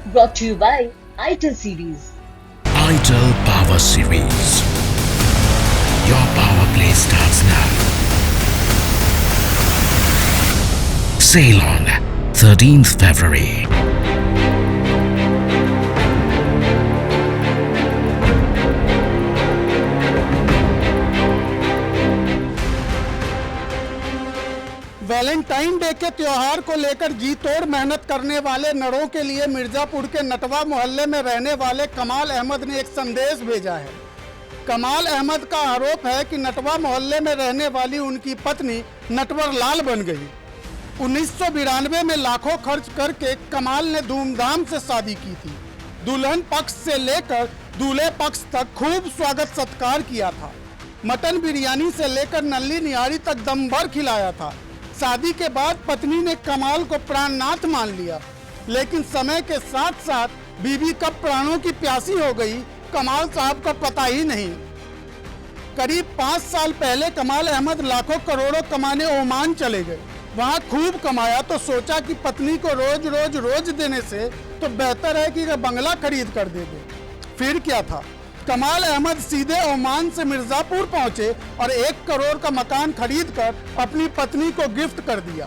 Brought to you by ITIL Series. ITIL Power Series. Your power play starts now. Ceylon, 13th February. Valentine day के त्योहार को लेकर जी तोड़ मेहनत करने वाले नरों के लिए मिर्जापुर के नटवा मोहल्ले में रहने वाले कमाल अहमद ने एक संदेश भेजा है। कमाल अहमद का आरोप है कि नटवा मोहल्ले में रहने वाली उनकी पत्नी नटवर लाल बन गई। 1992 में लाखों खर्च करके कमाल ने धूमधाम से शादी की थी। दुल्हन पक्ष से लेकर दूल्हे पक्ष तक खूब स्वागत सत्कार किया था। मटन बिरयानी से लेकर नल्ली निहारी तक दम भर खिलाया था। शादी के बाद पत्नी ने कमाल को प्राणनाथ मान लिया, लेकिन समय के साथ साथ बीवी कब प्राणों की प्यासी हो गई कमाल साहब का पता ही नहीं। करीब 5 साल पहले कमाल अहमद लाखों करोड़ों कमाने ओमान चले गए। वहां खूब कमाया तो सोचा कि पत्नी को रोज देने से तो बेहतर है कि बंगला खरीद कर दे दे। फिर क्या था, कमाल अहमद सीधे ओमान से मिर्जापुर पहुंचे और 1 करोड़ का मकान खरीदकर अपनी पत्नी को गिफ्ट कर दिया।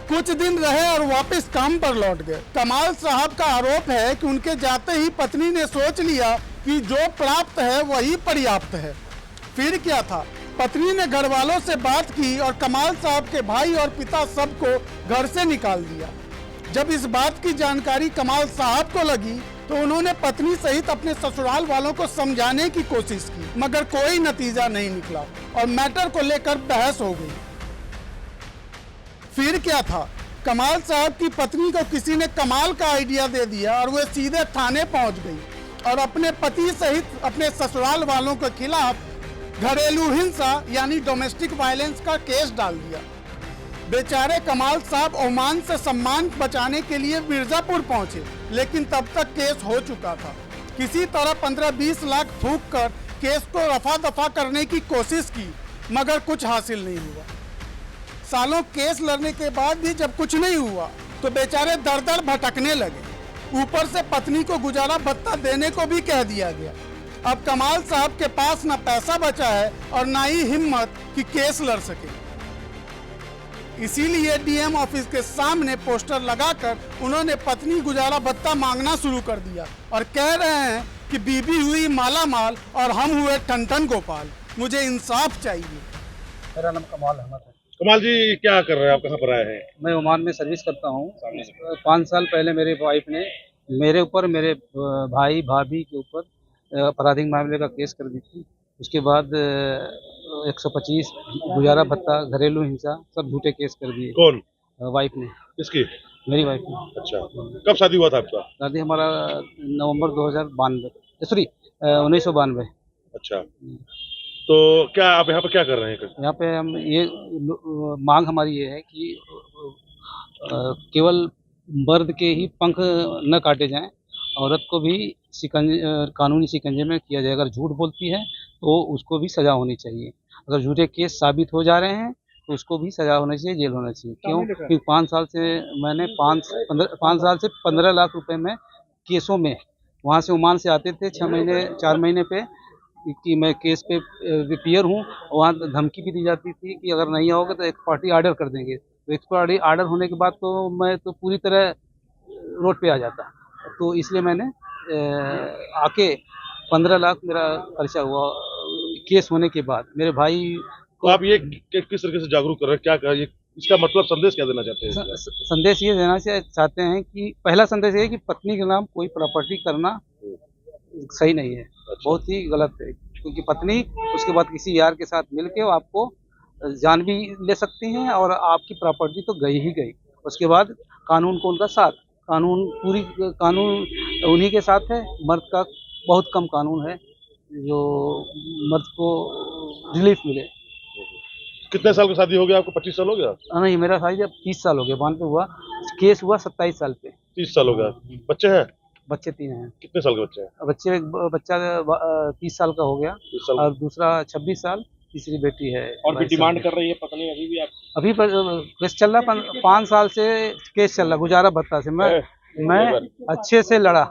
कुछ दिन रहे और वापस काम पर लौट गए। कमाल साहब का आरोप है कि उनके जाते ही पत्नी ने सोच लिया कि जो प्राप्त है वही पर्याप्त है। फिर क्या था, पत्नी ने घर वालों से बात की और कमाल साहब के भाई और पिता सबको घर से निकाल दिया। जब इस बात की जानकारी कमाल साहब को लगी तो उन्होंने पत्नी सहित अपने ससुराल वालों को समझाने की कोशिश की, मगर कोई नतीजा नहीं निकला और मैटर को लेकर बहस हो गई। फिर क्या था, कमाल साहब की पत्नी को किसी ने कमाल का आइडिया दे दिया और वह सीधे थाने पहुंच गई और अपने पति सहित अपने ससुराल वालों के खिलाफ घरेलू हिंसा यानी डोमेस्टिक वायलेंस का केस डाल दिया। बेचारे कमाल साहब ओमान से सम्मान बचाने के लिए मिर्जापुर पहुंचे, लेकिन तब तक केस हो चुका था। किसी तरह 15-20 लाख फूंक कर केस को रफा दफा करने की कोशिश की, मगर कुछ हासिल नहीं हुआ। सालों केस लड़ने के बाद भी जब कुछ नहीं हुआ तो बेचारे दर भटकने लगे। ऊपर से पत्नी को गुजारा भत्ता देने को भी कह दिया गया। अब कमाल साहब के पास ना पैसा बचा है और ना ही हिम्मत कि केस लड़ सके। इसीलिए डीएम ऑफिस के सामने पोस्टर लगाकर उन्होंने पत्नी गुजारा भत्ता मांगना शुरू कर दिया और कह रहे हैं कि बीबी हुई माला माल और हम हुए टन गोपाल, मुझे इंसाफ चाहिए। मेरा नाम कमाल अहमद है। कमाल जी, क्या कर रहे हैं आप? कहाँ पर आए हैं? मैं ओमान में सर्विस करता हूँ। 5 साल पहले मेरी वाइफ ने मेरे ऊपर, मेरे भाई भाभी के ऊपर आपराधिक मामले का केस कर दी थी। उसके बाद 125 गुजारा भत्ता, घरेलू हिंसा, सब झूठे केस कर दिए। कौन? वाइफ ने। किसकी? मेरी वाइफ ने। अच्छा, कब शादी हुआ था आपका? शादी हमारा नवंबर 1992। अच्छा, तो क्या आप यहाँ पर क्या कर रहे हैं? यहाँ पे हम ये मांग हमारी ये है कि केवल मर्द के ही पंख न काटे जाएं, औरत को भी कानूनी शिकंजे में किया जाए। अगर झूठ बोलती है तो उसको भी सजा होनी चाहिए। अगर झूठे केस साबित हो जा रहे हैं तो उसको भी सजा होना चाहिए, जेल होना चाहिए। क्यों? क्योंकि 5 साल से मैंने 5 साल से 15 लाख रुपए में केसों में वहाँ से ओमान से आते थे 4 महीने पे कि मैं केस पे पेयर हूँ। वहाँ धमकी भी दी जाती थी कि अगर नहीं आओगे तो एक्सपार्टी ऑर्डर कर देंगे। तो एक्सपार्टी ऑर्डर होने के बाद तो मैं तो पूरी तरह रोड पे आ जाता। तो इसलिए मैंने आके 15 लाख मेरा खर्चा हुआ केस होने के बाद। मेरे भाई तो आप ये किस तरीके से जागरूक कर रहे हैं? क्या इसका मतलब संदेश क्या देना चाहते हैं? संदेश ये देना चाहते हैं कि पहला संदेश ये है कि पत्नी के नाम कोई प्रॉपर्टी करना सही नहीं है। अच्छा। बहुत ही गलत है, क्योंकि पत्नी उसके बाद किसी यार के साथ मिलके आपको जान भी ले सकती हैं और आपकी प्रॉपर्टी तो गई ही गई। उसके बाद कानून को उनका साथ, कानून उन्हीं के साथ है। मर्द का बहुत कम कानून है जो मर्द को रिलीफ मिले। कितने साल की शादी हो गया आपको? 25 साल हो गया? नहीं, मेरा शादी अब 30 साल हो गया। बान पे हुआ, केस हुआ 27 साल पे। 30 साल हो गया। बच्चे हैं? बच्चे 3 हैं। कितने साल के बच्चे हैं? बच्चा 30 साल का हो गया और दूसरा 26 साल, तीसरी बेटी है। और भी डिमांड कर रही है पत्नी अभी भी? आप अभी केस चल रहा, 5 साल से केस चल रहा गुजारा भत्ता से। मैं मैं अच्छे से लड़ा,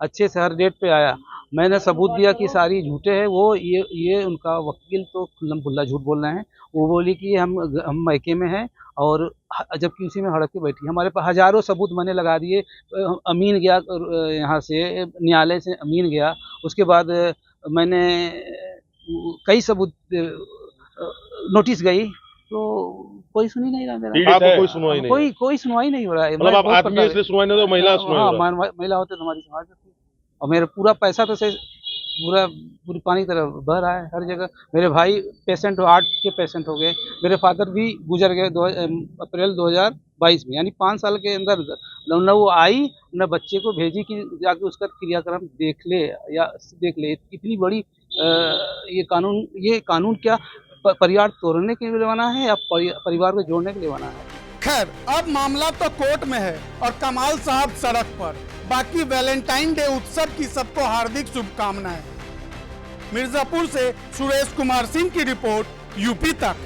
अच्छे से हर डेट पे आया। मैंने सबूत दिया कि सारी झूठे हैं। वो ये उनका वकील तो खुल्लम खुल्ला झूठ बोल रहे हैं। वो बोली कि हम मैके में हैं और जबकि उसी में हड़प के बैठी। हमारे पास हजारों सबूत मैंने लगा दिए। अमीन गया यहाँ से न्यायालय से, अमीन गया। उसके बाद मैंने कई सबूत नोटिस गई, तो कोई सुनी नहीं रहा मेरा। आपको कोई सुनवाई नहीं? कोई सुनवाई नहीं हो रहा है। मतलब आप आदमी हैं इसलिए सुनवाई नहीं हो रहा, महिला सुनवाई हो रहा है। हाँ, महिला होते तो हमारी समाज होती। और मेरा पूरा पैसा तो से पूरी पानी की तरह बह रहा है हर जगह। मेरे भाई पेशेंट, हार्ट के पेशेंट हो गए। मेरे फादर भी गुजर गए अप्रैल 2022 में, यानी 5 साल के अंदर न वो आई न बच्चे को भेजी कि जाके उसका क्रियाक्रम देख ले या देख ले। इतनी बड़ी ये कानून क्या परिवार तोड़ने के लिए बना है या परिवार को जोड़ने के लिए बना है? खैर, अब मामला तो कोर्ट में है और कमाल साहब सड़क पर। बाकी वैलेंटाइन डे उत्सव की सबको हार्दिक शुभकामनाएं। मिर्जापुर से सुरेश कुमार सिंह की रिपोर्ट, यूपी तक।